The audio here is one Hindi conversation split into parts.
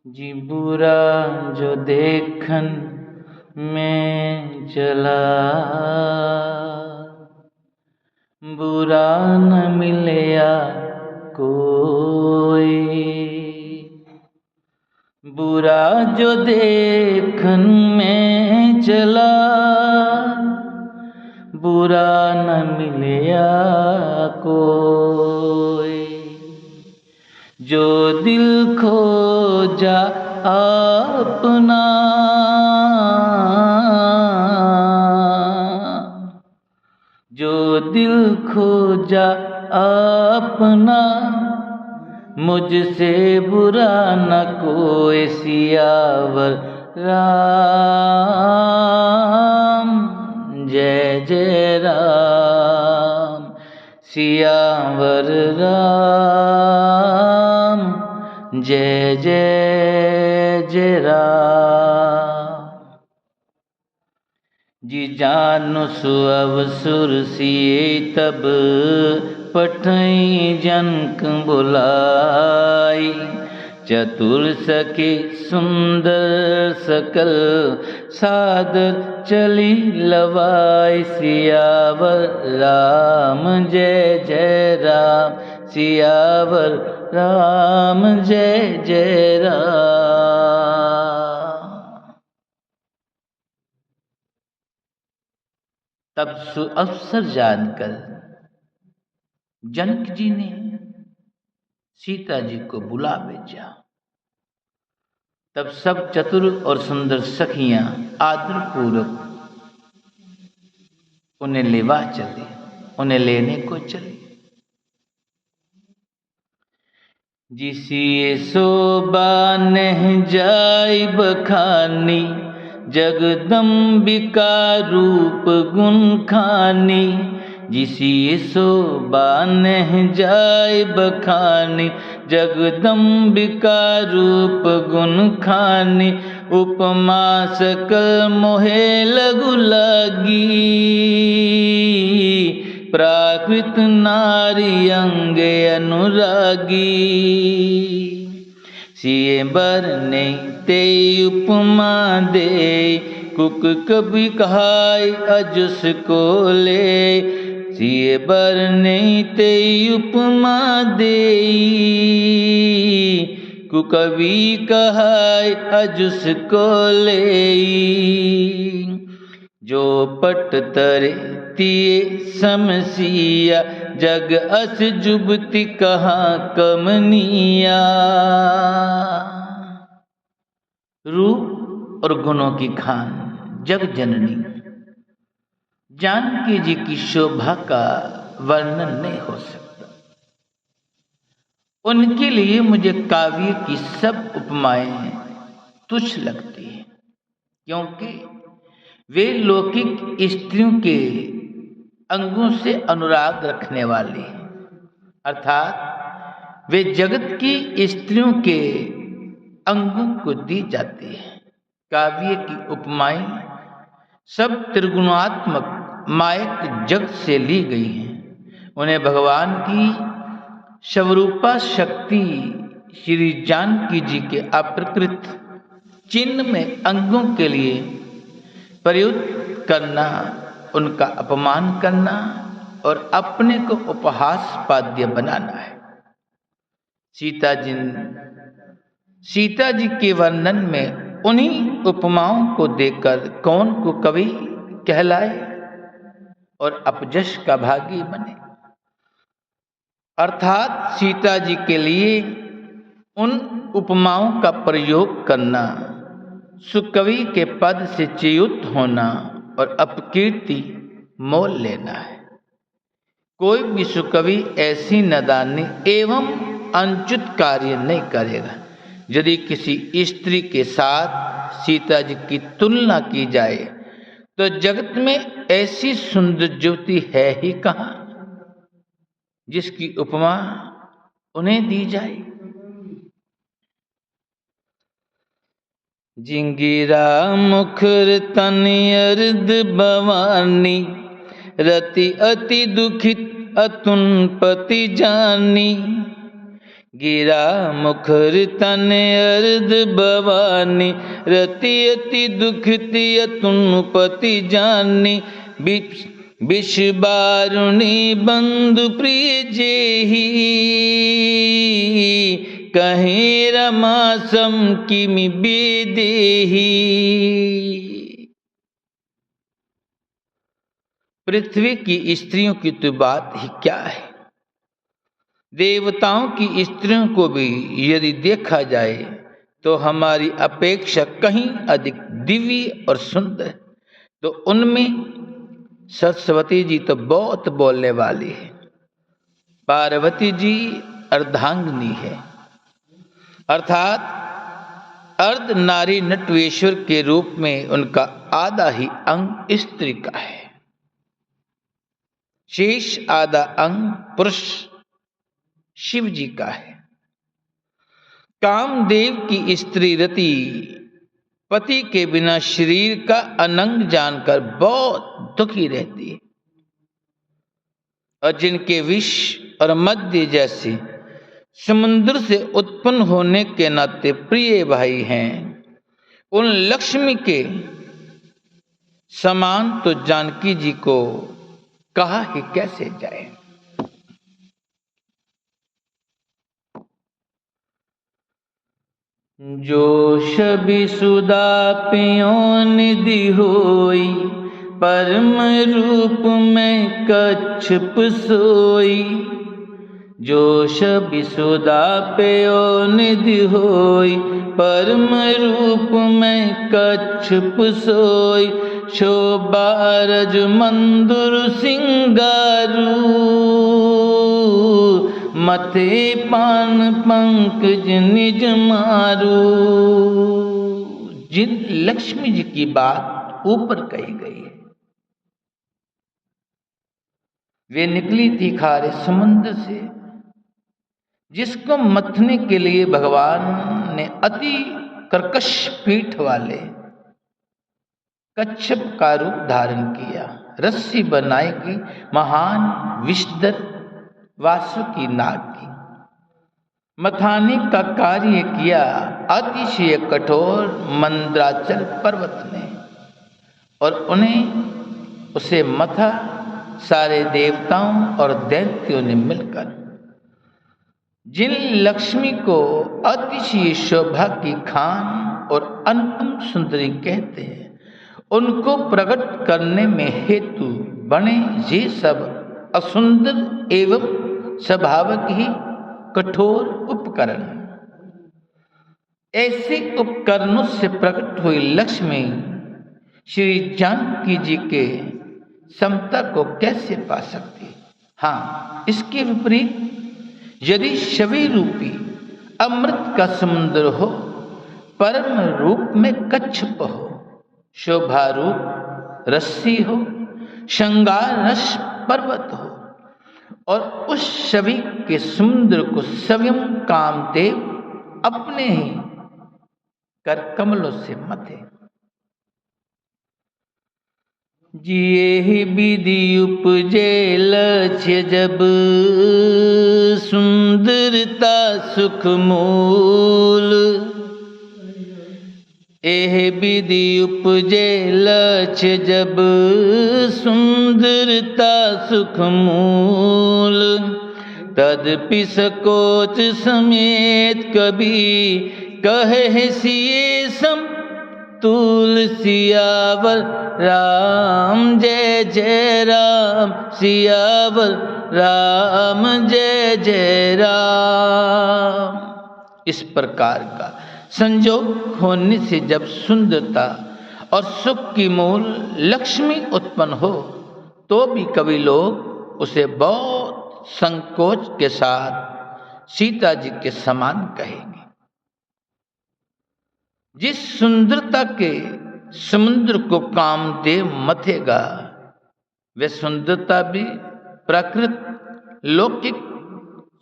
जी बुरा जो देखन में चला, बुरा न मिलया कोई। बुरा जो देखन में चला, बुरा न मिलया कोई। जो दिल खोजा अपना, जो दिल खोजा अपना, मुझसे बुरा न कोई। सियावर राम जय जय राम, सियावर राम जय जय जय राम। जी जानु सुअवसुर सिए तब, पठई जनक बुलाई। चतुर सके सुंदर सकल, सादर चली लवाई। सियावर राम जय जय राम, सियावर राम जय जय राम। तब अवसर जानकर जनक जी ने सीता जी को बुला भेजा। तब सब चतुर और सुंदर सखियां आदर पूर्वक उन्हें लेवा चली, उन्हें लेने को चली। जिसिए शोभा नह जाय बखानी, जगदम्बिका रूप गुण खानी। जिसिए शोभा नह जाय बखानी, जगदम्बिका रूप गुण खानी। उपमा सकल मोहे लगु लागी, प्राकृत नारी अंग अनुरागी। सिए बरने ते उपमा दे, कुक कभी कहाय अजुस को ले। सिए बरने ते उपमा दे, कुकवि कहाय अजुस को ले। जो पट तरे तिए समसिया, जग अस जुबति कहाँ कमनिया। रूप और गुणों की खान जग जननी जानकी जी की शोभा का वर्णन नहीं हो सकता। उनके लिए मुझे काव्य की सब उपमाएं तुच्छ लगती हैं, क्योंकि वे लौकिक स्त्रियों के अंगों से अनुराग रखने वाली हैं, अर्थात वे जगत की स्त्रियों के अंगों को दी जाती है। काव्य की उपमाएं सब त्रिगुणात्मक मायक जग से ली गई हैं। उन्हें भगवान की स्वरूपा शक्ति श्री जानकी जी के अप्रकृत चिन्ह में अंगों के लिए प्रयुक्त करना, उनका अपमान करना और अपने को उपहासपाद्य बनाना है। सीता जी के वर्णन में उन्हीं उपमाओं को देकर कौन को कवि कहलाए और अपजश का भागी बने। अर्थात सीता जी के लिए उन उपमाओं का प्रयोग करना, सुकवि के पद से च्युत होना और अपकीर्ति मोल लेना है। कोई भी सुकवि ऐसी नादानी एवं अनुचित कार्य नहीं करेगा। यदि किसी स्त्री के साथ सीता जी की तुलना की जाए तो जगत में ऐसी सुंदर ज्योति है ही कहाँ जिसकी उपमा उन्हें दी जाए। जिंगिरा मुखर तनि अर्ध भवानी, रति अति दुखित अतुन पति जानी। गिरा मुखर तन अर्ध भवानी, रति अति दुखित अतुन पति जानी। विष बारुणी बंधु प्रिय जेही, कहे रमा सम किमि बेदेही। पृथ्वी की स्त्रियों की तो बात ही क्या है, देवताओं की स्त्रियों को भी यदि देखा जाए तो हमारी अपेक्षा कहीं अधिक दिव्य और सुंदर। तो उनमें सरस्वती जी तो बहुत बोलने वाली है, पार्वती जी अर्धांगिनी है, अर्थात अर्ध नारी नटवेश्वर के रूप में उनका आधा ही अंग स्त्री का है, शेष आधा अंग पुरुष शिव जी का है। कामदेव की स्त्री रति पति के बिना शरीर का अनंग जानकर बहुत दुखी रहती है, और जिनके विष और मध्य जैसे समुद्र से उत्पन्न होने के नाते प्रिय भाई हैं, उन लक्ष्मी के समान तो जानकी जी को कहा ही कैसे जाए। जो शबि सुधा पियों निधि होई, परम रूप में कच्छप सोई। जो शबि सुधा पियों निधि होई, परम रूप में कच्छप सोई। शोभा रज मंदुर सिंगारू, मथे पान पंकज निज मारू। जिन लक्ष्मी जी की बात ऊपर कही गई है, वे निकली थी खारे समुद्र से, जिसको मथने के लिए भगवान ने अति कर्कश पीठ वाले कच्छप का रूप धारण किया। रस्सी बनाएगी महान विषधर वासुकी नाग की, मथाने का कार्य किया अतिशय कठोर मंद्राचल पर्वत ने, और उन्हें उसे मथा सारे देवताओं और दैत्यों ने मिलकर। जिन लक्ष्मी को अतिशय शोभा की खान और अनुपम सुंदरी कहते हैं, उनको प्रकट करने में हेतु बने ये सब असुंदर एवं स्वाभाविक ही कठोर उपकरण। ऐसे उपकरणों से प्रकट हुई लक्ष्मी श्री जानकी जी के समता को कैसे पा सकती? हाँ, इसके विपरीत यदि शबि रूपी अमृत का समुद्र हो, परम रूप में कच्छप हो, शोभा रूप रस्सी हो, श्रृंगार रस पर्वत हो, और उस शबि के समुद्र को स्वयं कामदेव अपने ही कर कमलों से मथे। जिये विधि उपजे लक्ष्य जब, सुंदरता सुख मूल। एह विधि उपजे लक्ष्य जब, सुंदरता सुख मूल। तदपि सकोच समेत कभी, कहे सिये सम तुलसियावर राम। जय जय राम, सियावर राम, जय जय राम। इस प्रकार का संजोग होने से जब सुंदरता और सुख की मूल लक्ष्मी उत्पन्न हो, तो भी कभी लोग उसे बहुत संकोच के साथ सीता जी के समान कहेंगे। जिस सुंदरता के समुद्र को कामदेव मथेगा, वह सुंदरता भी प्राकृत लौकिक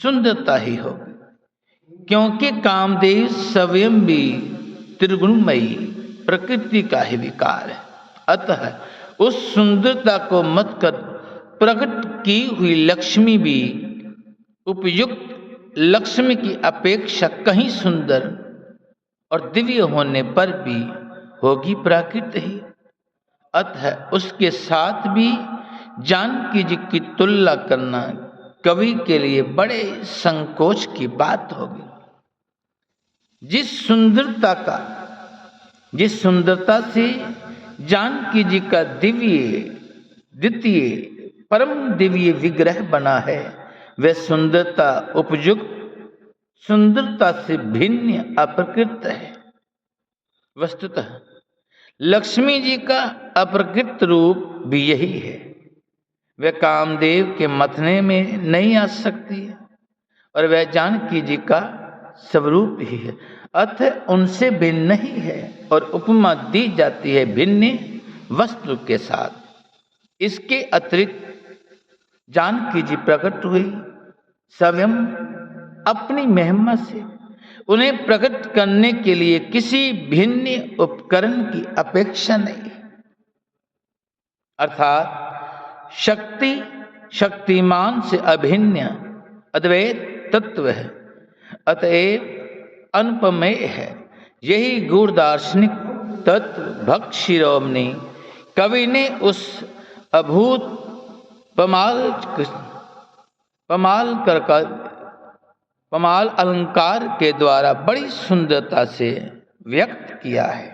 सुंदरता ही होगी, क्योंकि कामदेव स्वयं भी त्रिगुणमयी प्रकृति का ही विकार है। अतः उस सुंदरता को मत कर प्रकट की हुई लक्ष्मी भी उपयुक्त लक्ष्मी की अपेक्षा कहीं सुंदर और दिव्य होने पर भी होगी प्राकृत ही, अतः उसके साथ भी जानकी जी की तुलना करना कवि के लिए बड़े संकोच की बात होगी। जिस सुंदरता से जानकी जी का द्वितीय परम दिव्य विग्रह बना है, वह सुंदरता उपयुक्त सुंदरता से भिन्न अप्रकृत है। वस्तुतः लक्ष्मी जी का अप्रकृत रूप भी यही है। वह कामदेव के मथने में नहीं आ सकती है और वह जानकी जी का स्वरूप ही है, अतः उनसे भिन्न नहीं है और उपमा दी जाती है भिन्न वस्तु के साथ। इसके अतिरिक्त जानकी जी प्रकट हुई स्वयं अपनी महिमा से। उन्हें प्रकट करने के लिए किसी भिन्न उपकरण की अपेक्षा नहीं, अर्थात शक्तिमान से अभिन्न अद्वैत तत्व है, अतएव अनुपमेय है। यही गूढ़ दार्शनिक तत्व भक्त शिरोमणि कवि ने उस अभूत पमाल अलंकार के द्वारा बड़ी सुंदरता से व्यक्त किया है।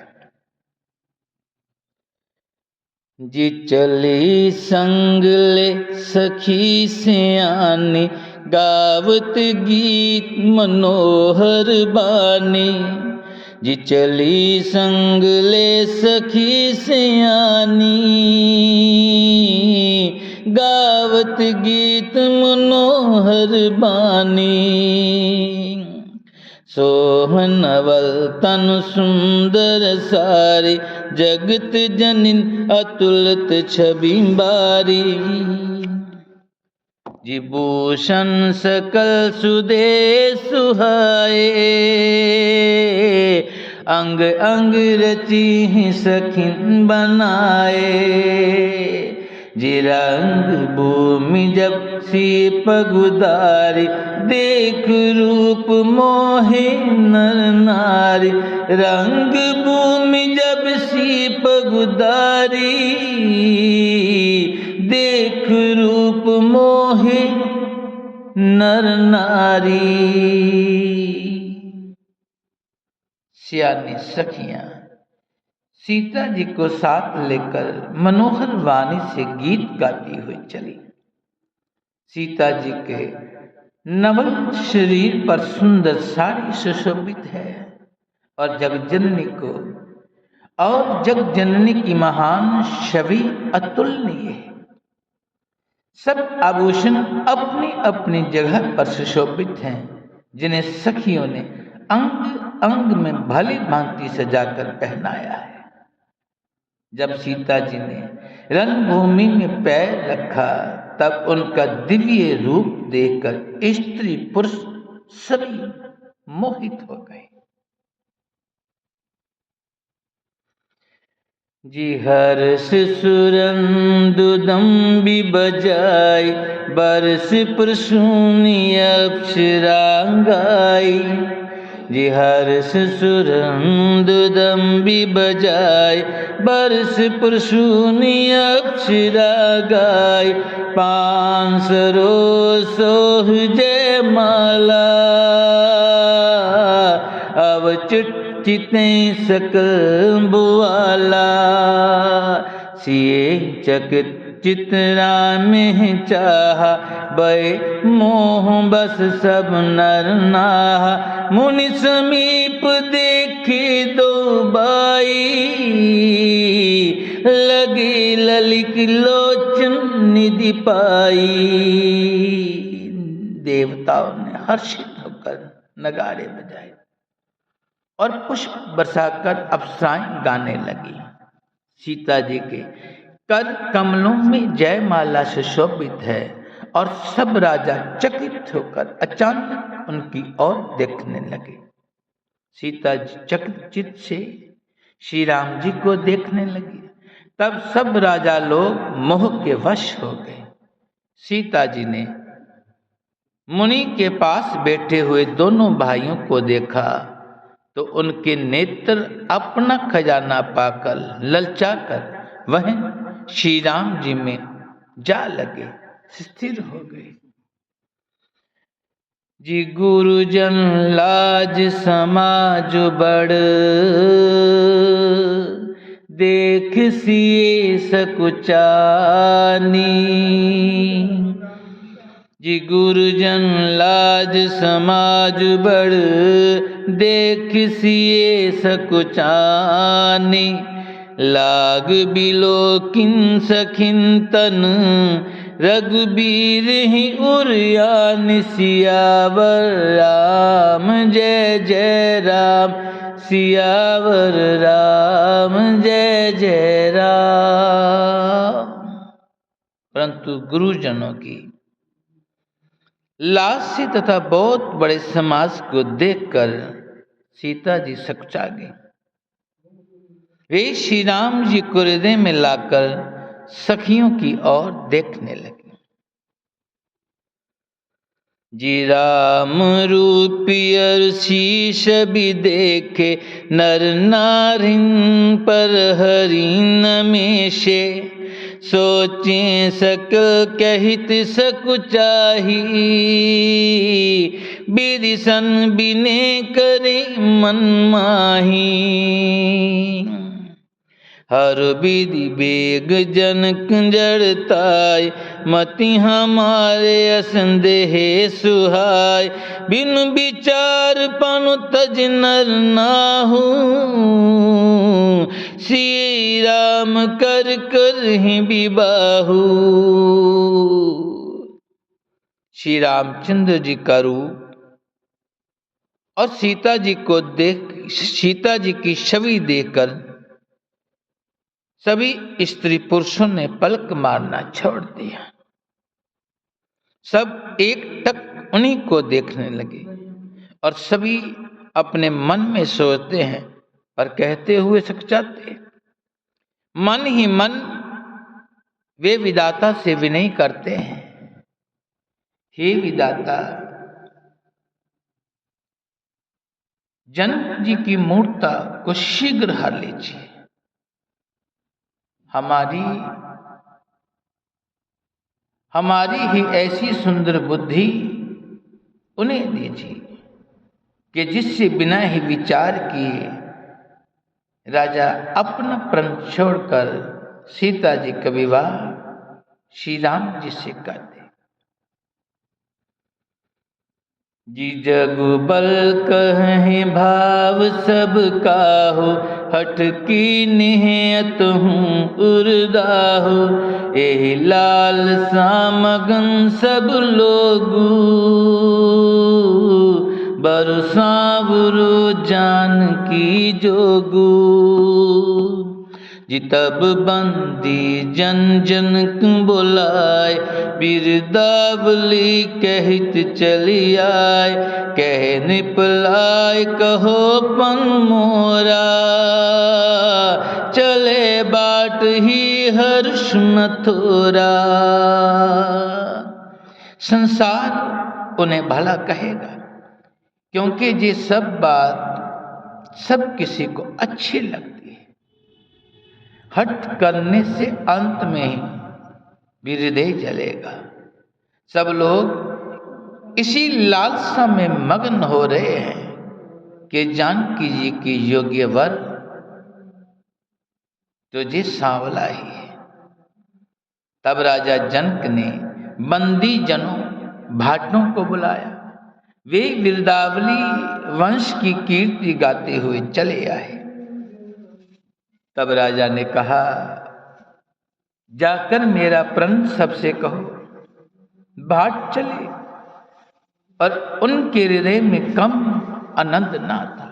जी चली संग ले सखी सियानी, गावत गीत मनोहर बानी। जी चली संग ले सखी सियानी, गावत गीत मनोहर बानी। सोहनवल तनु सुंदर सारी, जगत जनिन अतुलित छवि बारी। जी भूषण सकल सुदे सुहाए, अंग अंग रची सखिन बनाए। जी रंग भूमि जब सी पगुदारी, देख रूप मोहे नर नारी। रंग भूमि जब सी पगुदारी, देख रूप मोहे नर नारी। सियानी सखियां सीता जी को साथ लेकर मनोहर वाणी से गीत गाती हुई चली। सीता जी के नवल शरीर पर सुंदर साड़ी सुशोभित है और जगजननी की महान छवि अतुलनीय है। सब आभूषण अपनी अपनी जगह पर सुशोभित हैं, जिन्हें सखियों ने अंग अंग में भली भांति सजाकर पहनाया है। जब सीता जी ने रणभूमि में पैर रखा, तब उनका दिव्य रूप देखकर स्त्री पुरुष सभी मोहित हो गए। जी हर्ष सुरंदुदम्बी बजाई, बरस प्रसूनि अप्सरा गाई। जी हर्ष सुरंदुदम्बी बजाई, बरस प्रसूनि अप्सरा गाई। पांसरो सोह जय माला, अवचुटितें सकल बुआला। सिए चकित चित्रा में चाहा, बय मोह बस सब नर नाहा। मुनि समीप देखे दो बाई, लगी ललित लोचन निधि पाई। देवताओं ने हर्षित होकर नगाड़े बजाए और पुष्प बरसाकर अप्सराएं गाने लगी। सीता जी के कर कमलों में जयमाला सुशोभित है और सब राजा चकित होकर अचानक उनकी ओर देखने लगे। सीता जी चकित से श्री राम जी को देखने लगी। तब सब राजा लोग मोह के वश हो गए। सीता जी ने मुनि के पास बैठे हुए दोनों भाइयों को देखा तो उनके नेत्र अपना खजाना पाकर ललचाकर वह श्री राम जी में जा लगे, स्थिर हो गए। जी गुरुजन लाज समाज बड़, देख सिए सकुचानी। जी गुरुजन लाज समाज बड़, देख सिए सकुचानी। लाग बिलो किन सखिन तन, रघुबीर ही उरियान। सियावर राम जय जय राम, सियावर राम जय जय राम। परंतु गुरुजनों की लास्य तथा बहुत बड़े समाज को देखकर सीता जी सकुचा गई। वे श्री राम जी को हृदय में लाकर सखियों की ओर देखने लगे। जी राम रूपियर शीश भी देखे, नर नारिन पर हरि नमेशे। सोचे सकल कहित सकुचाही, बिरिसन बिने करे मन माही। हर विधि बेग जनक जड़ताय, मति हमारे असंदेह सुहाय। बिन विचार पनु तज नर नाहू, श्री राम कर कर ही विबाहू। श्री रामचंद्र जी का रूप और सीता जी को देख, सीता जी की छवि देखकर सभी स्त्री पुरुषों ने पलक मारना छोड़ दिया। सब एक टक उन्हीं को देखने लगे और सभी अपने मन में सोचते हैं और कहते हुए सकुचाते। मन ही मन वे विधाता से विनय करते हैं, हे विधाता, जनक जी की मूर्ता को शीघ्र हर लीजिए। हमारी ही ऐसी सुंदर बुद्धि उन्हें दीजिए कि जिससे बिना ही विचार किए राजा अपना प्रण छोड़कर सीता जी का विवाह श्री राम जी से कर दे। जी जगु बल कहे भाव सब काहू, हठ की निहत हूँ उर्दाहू। एहि लाल सामगन सब लोगू, बरसावरो जानकी जोगू। जी तब बंदी जन जन बोलाय, बिरदावली कहित चली आय। कह निपलाय कहो पन मोरा, चले बाट ही हर्ष मथुरा। संसार उन्हें भला कहेगा, क्योंकि ये सब बात सब किसी को अच्छी लगती है। हट करने से अंत में ही भी हृदय जलेगा। सब लोग इसी लालसा में मग्न हो रहे हैं कि जानकी जी की योग्य वर तो जी सांवला ही है। तब राजा जनक ने बंदी जनों भाटों को बुलाया। वे बिरदावली वंश की कीर्ति गाते हुए चले आए। तब राजा ने कहा, जाकर मेरा प्रण सबसे कहो, भाट चले और उनके हृदय में कम आनंद ना था।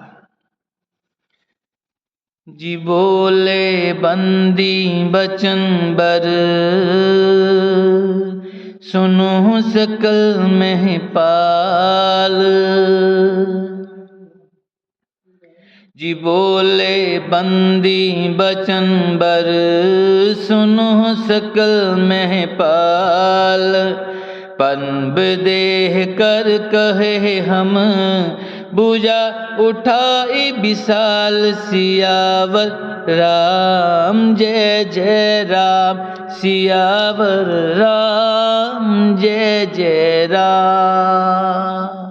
जी बोले बंदी बचन बर, सुनो सकल महिपाल। जी बोले बंदी बचन बर, सुनो सकल महिपाल। पन्ब देह कर कहे हम, भुजा उठाई विशाल सियावर राम। जय जय राम सियावर राम, जय जय राम।